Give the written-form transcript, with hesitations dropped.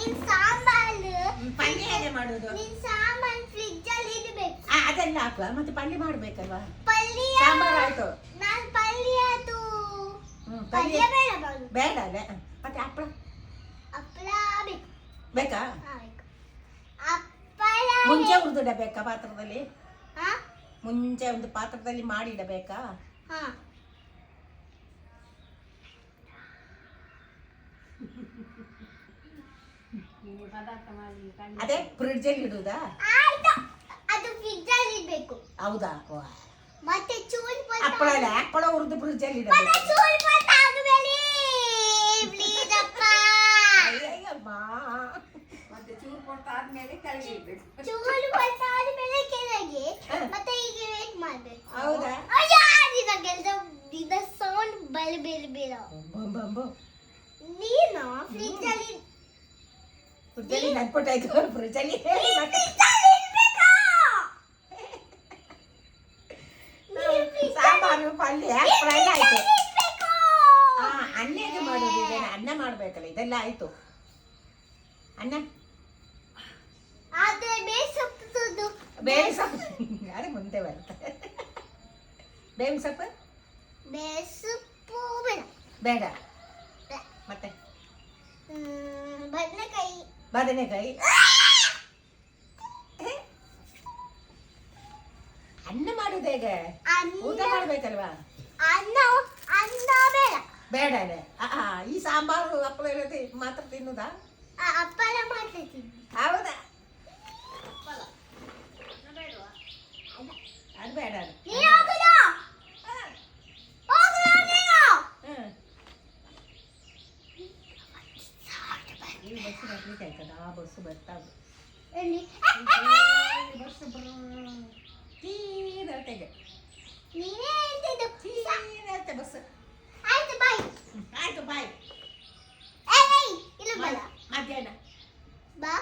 ನೀನ್ ಸಾಂಬಾರು ಪಲ್ಯ ಹೇಗೆ ಮಾಡೋದು? ನೀನ್ ಸಾಂಬಾರು ಫ್ರಿಡ್ಜ್ ಅಲ್ಲಿ ಇಡಬೇಕು. ಅದೆಲ್ಲ ಹಾಕುವ, ಮತ್ತೆ ಪಲ್ಯ ಮಾಡ್ಬೇಕಲ್ವಾ? ಪಲ್ಯ ಸಾಂಬಾರ್ ಆಯ್ತು. ನಾನ್ ಪಲ್ಯ ಅದು ಪಲ್ಯ ಪಲ್ಯ ಬೇಡ ಬಾಳು. ಬೇಡ ಅಲ್ಲ. ಮತ್ತೆ ಹಪ್ಪಳ ಹಪ್ಪಳ ಬೇಕು. ಬೇಕಾ? ಬೇಕು. ಹಪ್ಪಳ ಮುಂಚೆ ಹುರಿದಿಡಬೇಕಾ ಪಾತ್ರದಲ್ಲಿ? ಹಾ ಮುಂಚೆ ಒಂದು ಪಾತ್ರದಲ್ಲಿ ಮಾಡಿ ಇಡಬೇಕಾ? ಹಾ ಅದೇ ಫ್ರಿಡ್ಜ್ ಅಲ್ಲಿ ಇಡುದಾ? ಆಯ್ತು. ಅದು ಫ್ರಿಡ್ಜ್ ಅಲ್ಲಿ ಇಡಬೇಕು. ಹೌದಾ? ಮತ್ತೆ ಚೂಲ್ ಹಪ್ಪಳ ಅಲ್ಲ, ಹಪ್ಪಳ ಹುರಿದು ಫ್ರಿಡ್ಜ್ ಅಲ್ಲಿ ಮತ್ತೆ ಇಡಬೇಕು. ಚೂಲ್ ಪಟ್ಟ ಆಗಬೇಡಿ ಪ್ಲೀಸ್ ಅಪ್ಪ. ಅಯ್ಯಯ್ಯಮ್ಮ. ಮತ್ತೆ ಚೂರು ಕೊಟ್ಟು ಆದ್ಮೇಲೆ ಕೆಳಗೆ ಇಡ್ಬೇಕು. ಚೂಲ್ ಪಟ್ಟ ಆದ್ಮೇಲೆ ಕೆಳಗೆ ಮತ್ತೆ ಈಗ ವೇಟ್ ಮಾಡ್ಬೇಕು. ಹೌದಾ? ಅಯ್ಯೋ ನಿನ್ನ ಕೆಲಸ ನಿನ್ನ ಸೌಂಡ್ ಬಲ್ ಬೇರೆ ಬೇರೆ. ಬಂಬಂಬು. ನೀನು ಫ್ರಿಡ್ಜ್ ಅಲ್ಲಿ ಫ್ರಿಡ್ಜ್ ಅಲ್ಲಿ ನಟ್ಬಿಟ್ಟಾಯ್ತು. ಫ್ರಿಡ್ಜ್ ಅಲ್ಲಿ ಹೇಳಿ ಮತ್ತೆ ಸಾಂಬಾರು ಪಲ್ಯ ಹಪ್ಪಳ ಎಲ್ಲ ಆಯ್ತು. ಅನ್ನ ಹೇಗೆ ಮಾಡೋದು? ಇದೆಲ್ಲ ಅನ್ನ ಮಾಡ್ಬೇಕಲ್ಲ, ಇದೆಲ್ಲ ಆಯ್ತು. ಅನ್ನ ಅದೇ ಬೇಸಪ್ಪದು ಬೇವಿನ ಸೊಪ್ಪು ಅದು ಮುಂದೆ ಬರುತ್ತೆ. ಬೇವಿನ ಸೊಪ್ಪು ಬೇಸಪ್ಪು ಬೇಡ. ಬೇಡ. ಮತ್ತೆ ಬದನೆಕಾಯಿ ಬದನೆಕಾಯಿ. ಅನ್ನ ಮಾಡುದು ಹೇಗೆ? ಊಟ ಮಾಡ್ಬೇಕಲ್ವಾ? ಅನ್ನ ಅನ್ನ ಬೇಡ. ಬೇಡ ಅಲ್ಲ. ಈ ಸಾಂಬಾರು ಹಪ್ಪಳ ಇರುತ್ತೆ ಮಾತ್ರ ತಿನ್ನುದಾ? ಹಪ್ಪಳ ಮಾಡ್ತಿದ್ದೀನಿ. ಹೌದಾ? ಅದು ಬೇಡ. ಅದು ನೀನು ಹೋಗುದ? ಹೋಗುದ ನೀನು? ಈ ಬಸ್ಸು ಬರ್ಲಿಕ್ಕೆ ಆಯ್ತದ? ಆ ಬಸ್ಸು ಬರ್ತಾವೆ. ಎಲ್ಲಿ? ಬಸ್ಸು ತೀರತೆಗೆ ನೀನೇ ಹೇಳ್ತಿದ್ದು. ತೀರತೆ ಬಸ್ಸು. ಆಯ್ತು ಬಾಯ್. ಆಯ್ತು ಬಾಯ್. ಏಯ್ ಇಲ್ಲ ಬೇಡ. ಮಧ್ಯಾಹ್ನ ಬಾ